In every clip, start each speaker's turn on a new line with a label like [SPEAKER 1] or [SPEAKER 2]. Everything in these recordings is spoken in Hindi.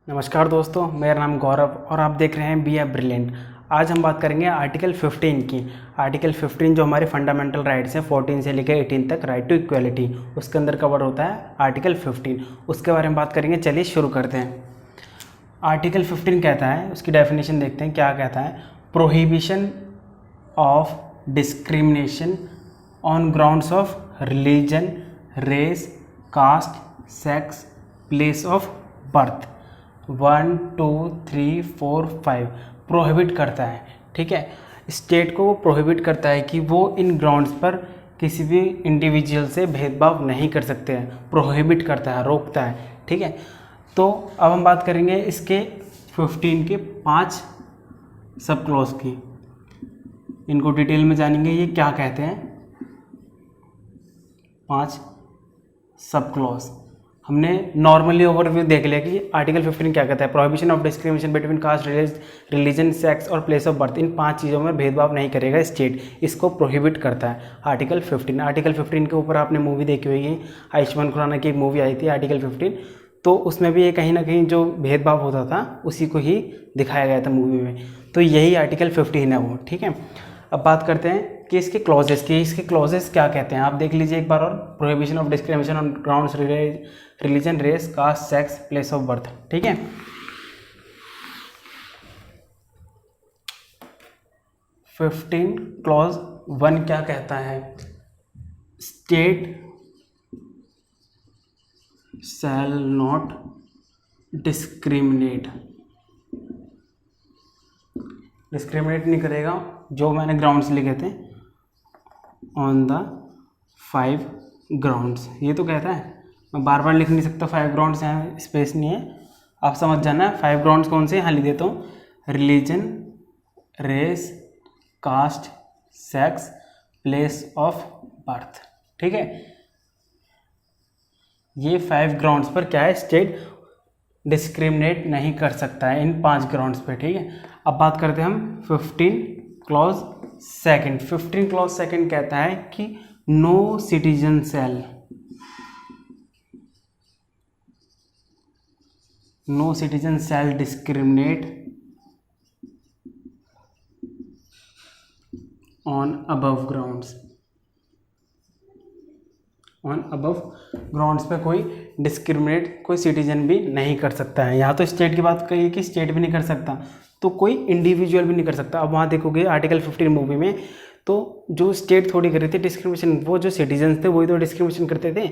[SPEAKER 1] नमस्कार दोस्तों, मेरा नाम गौरव और आप देख रहे हैं बी ए ब्रिलियंट। आज हम बात करेंगे आर्टिकल 15 की। आर्टिकल 15 जो हमारे फंडामेंटल राइट्स हैं 14 से लेकर 18 तक, राइट टू इक्वलिटी, उसके अंदर कवर होता है आर्टिकल 15। उसके बारे में बात करेंगे। चलिए शुरू करते हैं। आर्टिकल 15 कहता है, उसकी डेफिनेशन देखते हैं क्या कहता है। Prohibition of discrimination on grounds of religion, race, caste, sex, place of birth. 1 2 3 4 5 prohibit करता है। ठीक है, स्टेट को प्रोहिबिट करता है कि वो इन ग्राउंड्स पर किसी भी इंडिविजुअल से भेदभाव नहीं कर सकते हैं। प्रोहिबिट करता है, रोकता है। ठीक है, तो अब हम बात करेंगे इसके 15 के 5 सब क्लॉज की। इनको डिटेल में जानेंगे ये क्या कहते हैं। 5 सब क्लॉज हमने नॉर्मली ओवरव्यू देख लिया कि आर्टिकल 15 क्या कहता है। Prohibition of discrimination between caste, religion, sex और प्लेस ऑफ बर्थ। इन 5 चीज़ों में भेदभाव नहीं करेगा स्टेट, इसको प्रोहिबिट करता है आर्टिकल 15। आर्टिकल 15 के ऊपर आपने मूवी देखी होगी, आयुष्मान खुराना की एक मूवी आई थी आर्टिकल 15, तो उसमें भी ये कहीं ना कहीं जो भेदभाव होता था उसी को ही दिखाया गया था मूवी में। तो यही आर्टिकल 15 है वो। ठीक है, अब बात करते हैं कि इसके क्लॉजेस की। इसके क्लॉजेस क्या कहते हैं आप देख लीजिए एक बार और। Prohibition of discrimination on grounds religion, race, caste, sex, place of birth. ठीक है, क्लॉज 1 क्या कहता है। स्टेट शैल नॉट डिस्क्रिमिनेट नहीं करेगा, जो मैंने ग्राउंड्स लिखे थे, ऑन द 5 ग्राउंड्स। ये तो कहता है, मैं बार बार लिख नहीं सकता। 5 ग्राउंड्स हैं, स्पेस नहीं है, आप समझ जाना। 5 ग्राउंड्स कौन से, यहाँ लिख देता हूँ। Religion, race, caste, sex, place of birth. ठीक है, ये 5 ग्राउंड्स पर क्या है, स्टेट डिस्क्रिमिनेट नहीं कर सकता है इन 5 ग्राउंड्स पे। ठीक है, अब बात करते हैं हम 15 क्लॉज सेकंड। 15 क्लॉज सेकंड कहता है कि no citizen shall discriminate on above grounds पे कोई डिस्क्रिमिनेट कोई सिटीजन भी नहीं कर सकता है। यहाँ तो स्टेट की बात कही कि स्टेट भी नहीं कर सकता, तो कोई इंडिविजुअल भी नहीं कर सकता। अब वहाँ देखोगे आर्टिकल 15 मूवी में, तो जो स्टेट थोड़ी कर रही थी डिस्क्रिमिनेशन, वो जो सिटीजन थे वही तो डिस्क्रिमिनेशन करते थे।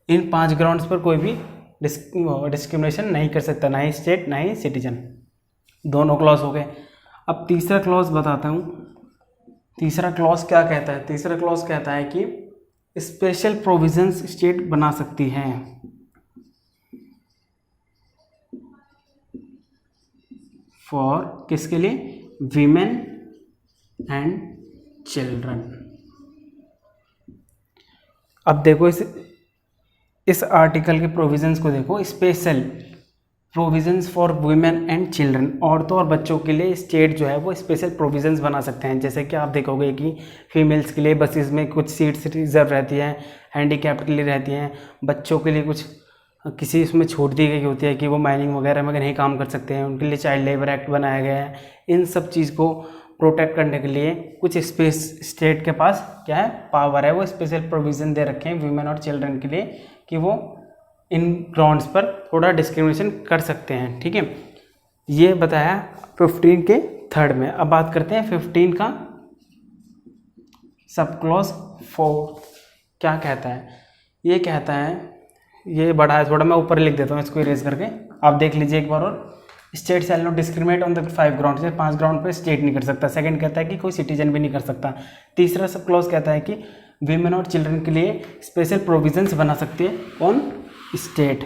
[SPEAKER 1] इन 5 ग्राउंड्स पर कोई भी डिस्क्रिमिनेशन नहीं कर सकता, ना ही स्टेट ना ही सिटीजन। दोनों क्लॉज हो गए। अब तीसरा क्लॉज बताता हूँ। तीसरा क्लॉज क्या कहता है। तीसरा क्लॉज कहता है कि स्पेशल प्रोविजंस स्टेट बना सकती है फॉर, किसके लिए, वीमेन एंड चिल्ड्रन। अब देखो इस आर्टिकल के प्रोविजंस को देखो। Special provisions for women and children, औरतों और बच्चों के लिए स्टेट जो है वो स्पेशल प्रोविजंस बना सकते हैं। जैसे कि आप देखोगे कि फीमेल्स के लिए बसेस में कुछ सीट्स रिजर्व रहती हैं, हैंडीकैप्ड के लिए रहती हैं, बच्चों के लिए कुछ किसी उसमें छूट दी गई होती है कि वो माइनिंग वगैरह में नहीं काम कर सकते हैं, उनके लिए चाइल्ड लेबर एक्ट बनाया गया है। इन सब चीज़ को प्रोटेक्ट करने के लिए कुछ स्पेस स्टेट के पास क्या है, पावर है। वो स्पेशल प्रोविज़न दे रखे हैं वीमेन और चिल्ड्रन के लिए कि वो इन ग्राउंड्स पर थोड़ा डिस्क्रिमिनेशन कर सकते हैं। ठीक है, ये बताया 15 के थर्ड में। अब बात करते हैं 15 का सब क्लॉज 4 क्या कहता है। ये कहता है, ये बड़ा है थोड़ा, मैं ऊपर लिख देता हूँ इसको इरेज करके, आप देख लीजिए एक बार और। State shall not discriminate on the 5 ground, से 5 ग्राउंड पर स्टेट नहीं कर सकता। सेकंड कहता है कि कोई सिटीजन भी नहीं कर सकता। तीसरा सब क्लॉज कहता है कि वीमेन और चिल्ड्रन के लिए स्पेशल प्रोविजंस बना सकती है कौन, स्टेट।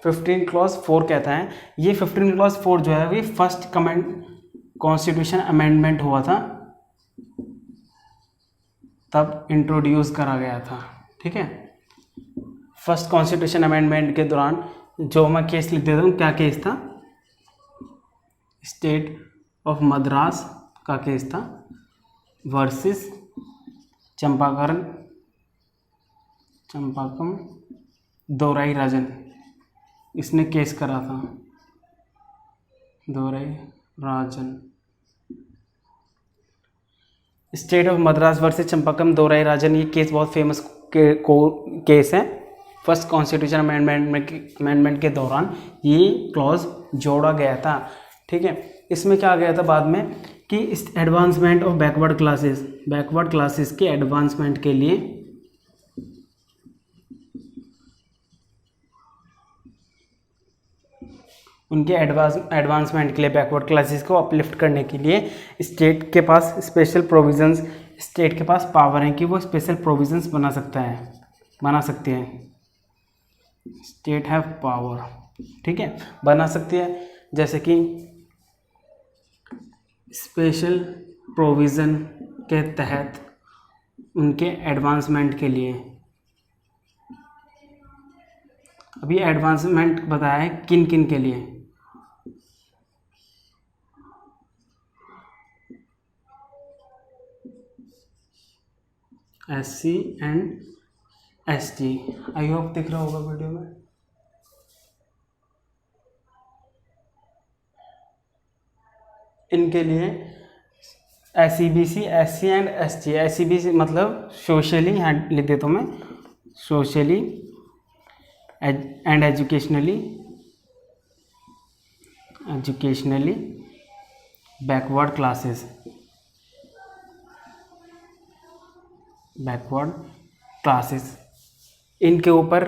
[SPEAKER 1] फिफ्टीन क्लॉज 4 कहता है, ये 15 क्लॉज 4 जो है, ये फर्स्ट कॉन्स्टिट्यूशन अमेंडमेंट हुआ था तब इंट्रोड्यूस करा गया था। ठीक है, फर्स्ट कॉन्स्टिट्यूशन अमेंडमेंट के दौरान जो मैं केस लिख देता हूँ, क्या केस था, स्टेट ऑफ मद्रास का केस था वर्सेस चंपाकरण चंपाकम दोराई राजन, इसने केस करा था, दोराई राजन। State of Madras versus चंपाकम Dorai राजन, ये केस बहुत फेमस केस है। फर्स्ट कॉन्स्टिट्यूशन अमेंडमेंट के दौरान ये क्लॉज जोड़ा गया था। ठीक है, इसमें क्या आ गया था बाद में कि इस एडवांसमेंट ऑफ बैकवर्ड क्लासेस के एडवांसमेंट के लिए उनके एडवांसमेंट के लिए बैकवर्ड क्लासेस को अपलिफ्ट करने के लिए स्टेट के पास स्पेशल प्रोविजंस, स्टेट के पास पावर है कि वो स्पेशल प्रोविजंस बना सकते हैं। स्टेट हैव पावर, ठीक है, बना सकती है, जैसे कि स्पेशल प्रोविज़न के तहत उनके एडवांसमेंट के लिए। अभी एडवांसमेंट बताया है किन किन के लिए, SC and ST। I hope दिख रहा होगा वीडियो में। इनके लिए SEBC, SC and ST। SEBC मतलब सोशली, यहाँ लिख देता हूँ मैं, socially and educationally backward classes. इनके ऊपर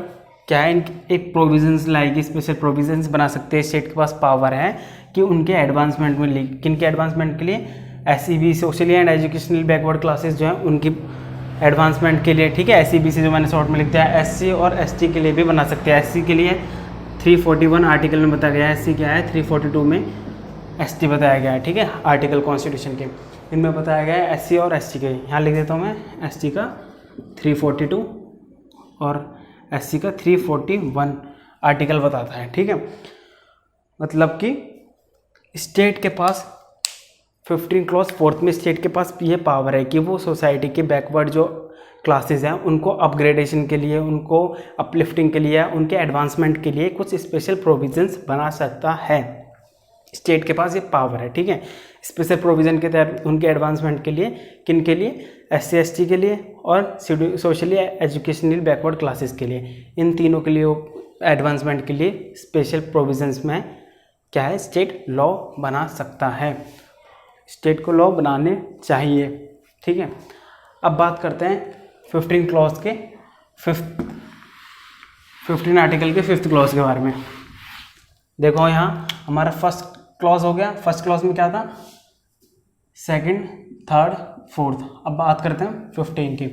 [SPEAKER 1] क्या है, एक प्रोविजंस लाएगी, स्पेशल प्रोविजंस बना सकते हैं। स्टेट के पास पावर है कि उनके एडवांसमेंट में, किन के एडवांसमेंट के लिए, SEB socially and educational backward classes जो है उनकी एडवांसमेंट के लिए। ठीक है, SEBC जो मैंने शॉर्ट में लिख दिया है, SC और ST के लिए भी बना सकते हैं। SC के लिए 341 आर्टिकल में बताया गया है, SC क्या है 342 में ST बताया गया है। ठीक है, आर्टिकल कॉन्स्टिट्यूशन के इनमें बताया गया है SC और ST के। यहाँ लिख देता हूँ मैं, ST का 342 और SC का 341 आर्टिकल बताता है। ठीक है, मतलब कि स्टेट के पास 15 क्लॉज 4 में स्टेट के पास ये पावर है कि वो सोसाइटी के बैकवर्ड जो क्लासेस हैं उनको अपग्रेडेशन के लिए, उनको अपलिफ्टिंग के लिए, उनके एडवांसमेंट के लिए कुछ स्पेशल प्रोविजंस बना सकता है। स्टेट के पास ये पावर है। ठीक है, स्पेशल प्रोविज़न के तहत उनके एडवांसमेंट के लिए, किन के लिए, SC ST के लिए और सोशली एजुकेशनल बैकवर्ड क्लासेस के लिए। इन तीनों के लिए एडवांसमेंट के लिए स्पेशल प्रोविजंस में क्या है, स्टेट लॉ बना सकता है। स्टेट को लॉ बनाने चाहिए। ठीक है, अब बात करते हैं 15 क्लॉज के 15 आर्टिकल के 5th क्लॉज के बारे में। देखो यहाँ हमारा फर्स्ट क्लॉज हो गया। फर्स्ट क्लॉज में क्या था, 2nd, 3rd, 4th। अब बात करते हैं 15 की।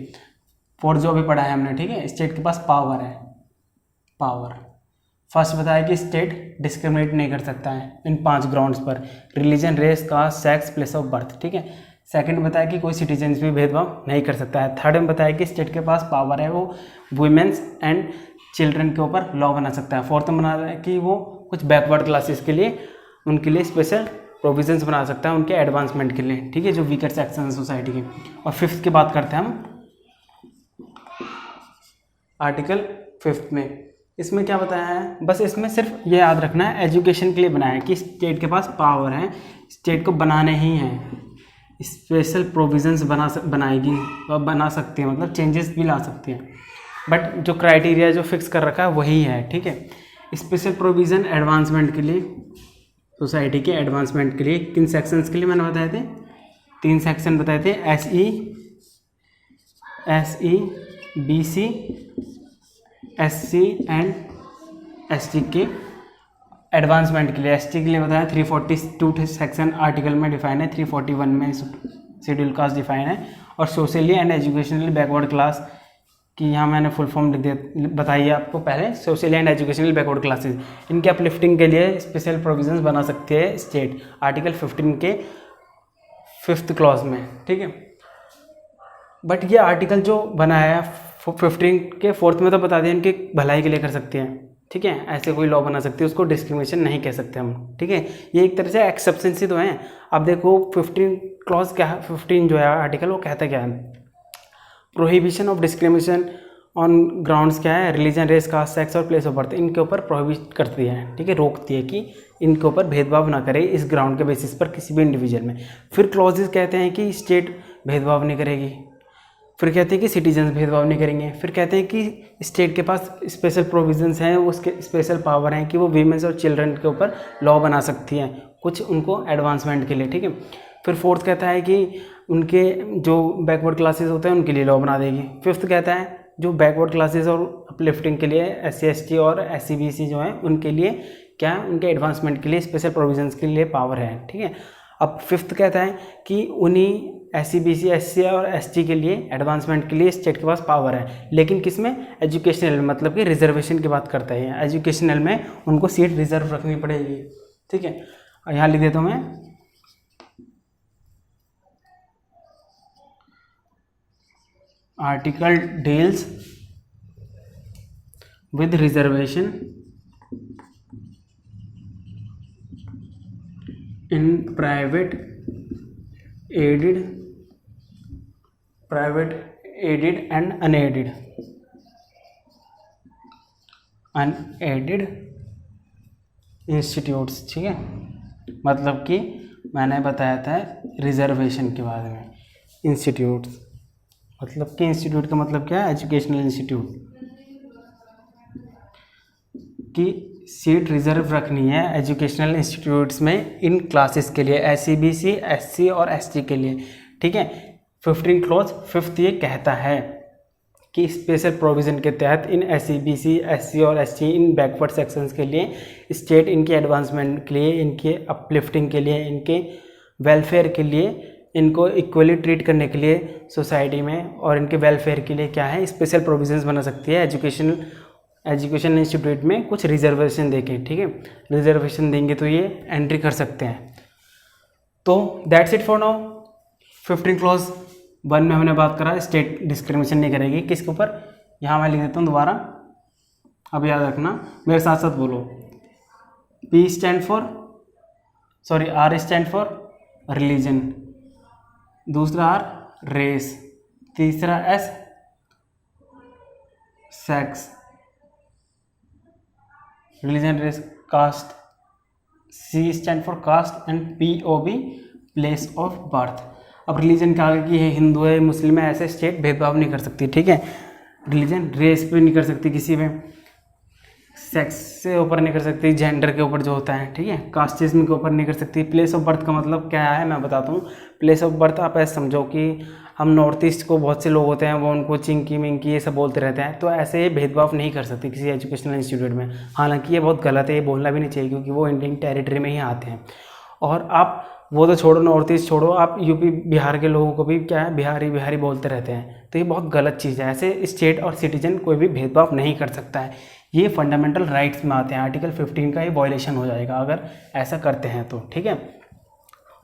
[SPEAKER 1] 4th जो अभी पढ़ा है हमने, ठीक है, स्टेट के पास पावर है। फर्स्ट बताया कि स्टेट डिस्क्रिमिनेट नहीं कर सकता है इन 5 ग्राउंड्स पर, religion, race, caste, sex, place of birth. ठीक है, सेकंड बताया कि कोई सिटीजन्स भी भेदभाव नहीं कर सकता है। थर्ड में बताया कि स्टेट के पास पावर है, वो वुमेन्स एंड चिल्ड्रन के ऊपर लॉ बना सकता है। फोर्थ में बना है कि वो कुछ बैकवर्ड क्लासेस के लिए, उनके लिए स्पेशल प्रोविजंस बना सकता है उनके एडवांसमेंट के लिए। ठीक है, जो वीकर सेक्शन है सोसाइटी के। और 5th की बात करते हैं हम आर्टिकल 5 में। इसमें क्या बताया है, बस इसमें सिर्फ ये याद रखना है, एजुकेशन के लिए बनाया है कि स्टेट के पास पावर है, स्टेट को बनाने ही हैं, स्पेशल प्रोविजंस बनाएगी और बना सकती है, मतलब चेंजेस भी ला सकती है, बट जो क्राइटेरिया जो फिक्स कर रखा है वही है। ठीक है, स्पेशल प्रोविज़न एडवांसमेंट के लिए, सोसाइटी के एडवांसमेंट के लिए किन सेक्शंस के लिए मैंने बताए थे, 3 सेक्शन बताए थे, SE, BC, SC and ST के एडवांसमेंट के लिए। ST के लिए बताया 342 सेक्शन आर्टिकल में डिफाइन है, 341 में शेड्यूल कास्ट डिफाइन है। और socially and educationally backward class की यहाँ मैंने फुल फॉर्म बताई है आपको पहले, socially and educational backward classes, इनके अपलिफ्टिंग के लिए स्पेशल प्रोविजंस बना सकते हैं स्टेट, आर्टिकल 15 के 5th क्लॉज में। ठीक है, बट ये आर्टिकल जो बनाया है 15 के 4th में तो बता दिया इनकी भलाई के लिए कर सकते हैं। ठीक है, ऐसे कोई लॉ बना सकते हैं, उसको डिस्क्रिमिनेशन नहीं कह सकते हम। ठीक है, ये एक तरह से एक्सेप्शंस ही तो हैं। अब देखो 15 क्लॉज क्या है, 15 जो है आर्टिकल वो कहता क्या है, prohibition of discrimination on grounds क्या है, रिलीजन, रेस, कास्ट, सेक्स और प्लेस ऑफ बर्थ, इनके ऊपर प्रोहिबिट करती है, ठीक है, रोकती है कि इनके ऊपर भेदभाव ना करे इस ग्राउंड के बेसिस पर किसी भी इंडिविजुअल में। फिर क्लॉजेस कहते हैं कि स्टेट भेदभाव नहीं करेगी, फिर कहते हैं कि सिटीजन्स भेदभाव नहीं करेंगे, फिर कहते हैं कि स्टेट के पास स्पेशल प्रोविजंस हैं, उसके स्पेशल पावर हैं कि वो वीमेंस और चिल्ड्रन के ऊपर लॉ बना सकती हैं कुछ उनको एडवांसमेंट के लिए, ठीक है। फिर फोर्थ कहता है कि उनके जो बैकवर्ड क्लासेस होते हैं उनके लिए लॉ बना देगी। फिफ्थ कहता है जो बैकवर्ड क्लासेस और अपलिफ्टिंग के लिए SC ST और SC BC जो हैं उनके लिए क्या है, उनके एडवांसमेंट के लिए स्पेशल प्रोविजंस के लिए पावर है, ठीक है। अब फिफ्थ कहता है कि उन्हीं SC BC SC और ST के लिए एडवांसमेंट के लिए स्टेट के पास पावर है, लेकिन किस में, एजुकेशनल, मतलब कि रिजर्वेशन की बात करता है। एजुकेशनल में उनको सीट रिजर्व रखनी पड़ेगी, ठीक है। यहाँ लिख देता हूँ मैं, article deals with reservation in private aided and unaided institutes, ठीक है। मतलब कि मैंने बताया था रिजर्वेशन के बारे में, इंस्टीट्यूट्स मतलब कि इंस्टीट्यूट का मतलब क्या है, एजुकेशनल इंस्टीट्यूट की सीट रिजर्व रखनी है एजुकेशनल इंस्टीट्यूट्स में इन क्लासेस के लिए, SC BC SC और ST के लिए, ठीक है। 15 क्लॉज फिफ्थ ये कहता है कि स्पेशल प्रोविज़न के तहत इन SC BC SC और ST इन बैकवर्ड सेक्शंस के लिए स्टेट इनके एडवांसमेंट के लिए, इनके अपलिफ्टिंग के लिए, इनके वेलफेयर के लिए, इनको इक्वली ट्रीट करने के लिए सोसाइटी में और इनके वेलफेयर के लिए क्या है, स्पेशल प्रोविजंस बना सकती है एजुकेशन इंस्टीट्यूट में कुछ रिजर्वेशन देके, ठीक है। रिजर्वेशन देंगे तो ये एंट्री कर सकते हैं। तो that's it for now. 15 clause 1 में हमने बात करा स्टेट डिस्क्रिमिनेशन नहीं करेगी किसके ऊपर, यहाँ मैं लिख देता हूँ दोबारा, अब याद रखना, मेरे साथ साथ बोलो। R स्टैंड फॉर रिलीजन, दूसरा R रेस, तीसरा S sex, religion, race, caste, C stand for caste and POB place of birth. अब रिलीजन के आगे की है हिंदू है मुस्लिम है, ऐसे स्टेट भेदभाव नहीं कर सकती, ठीक है। रिलीजन, रेस पे नहीं कर सकती किसी में, सेक्स से ऊपर नहीं कर सकती, जेंडर के ऊपर जो होता है, ठीक है, कास्टिज्म के ऊपर नहीं कर सकती। प्लेस ऑफ बर्थ का मतलब क्या है मैं बताता हूँ। प्लेस ऑफ बर्थ आप ऐसे समझो कि हम नॉर्थ ईस्ट को बहुत से लोग होते हैं वो उनको चिंकी मिंकी ये सब बोलते रहते हैं, तो ऐसे ये भेदभाव नहीं कर सकती किसी एजुकेशनल इंस्टीट्यूट में। हालांकि ये बहुत गलत है, ये बोलना भी नहीं चाहिए क्योंकि वो इंडियन टेरिटरी में ही आते हैं। और आप वो तो छोड़ो, नॉर्थ ईस्ट छोड़ो, आप यूपी बिहार के लोगों को भी क्या है बिहारी बोलते रहते हैं, तो ये बहुत गलत चीज़ है। ऐसे स्टेट और सिटीजन कोई भी भेदभाव नहीं कर सकता है, ये फंडामेंटल राइट्स में आते हैं। आर्टिकल 15 का ये वायलेशन हो जाएगा अगर ऐसा करते हैं तो, ठीक है।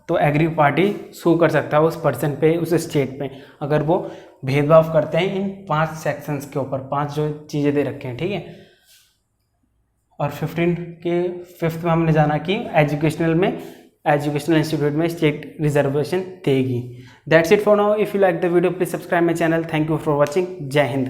[SPEAKER 1] तो एग्री पार्टी सू कर सकता है उस पर्सन पे, उस स्टेट पे, अगर वो भेदभाव करते हैं इन 5 सेक्शंस के ऊपर, 5 जो चीज़ें दे रखे हैं, ठीक है। और 15 के 5th में हमने जाना कि एजुकेशनल इंस्टीट्यूट में स्टेट रिजर्वेशन देगी। That's it for now. If you like the video please subscribe my channel. Thank you for watching. जय हिंद।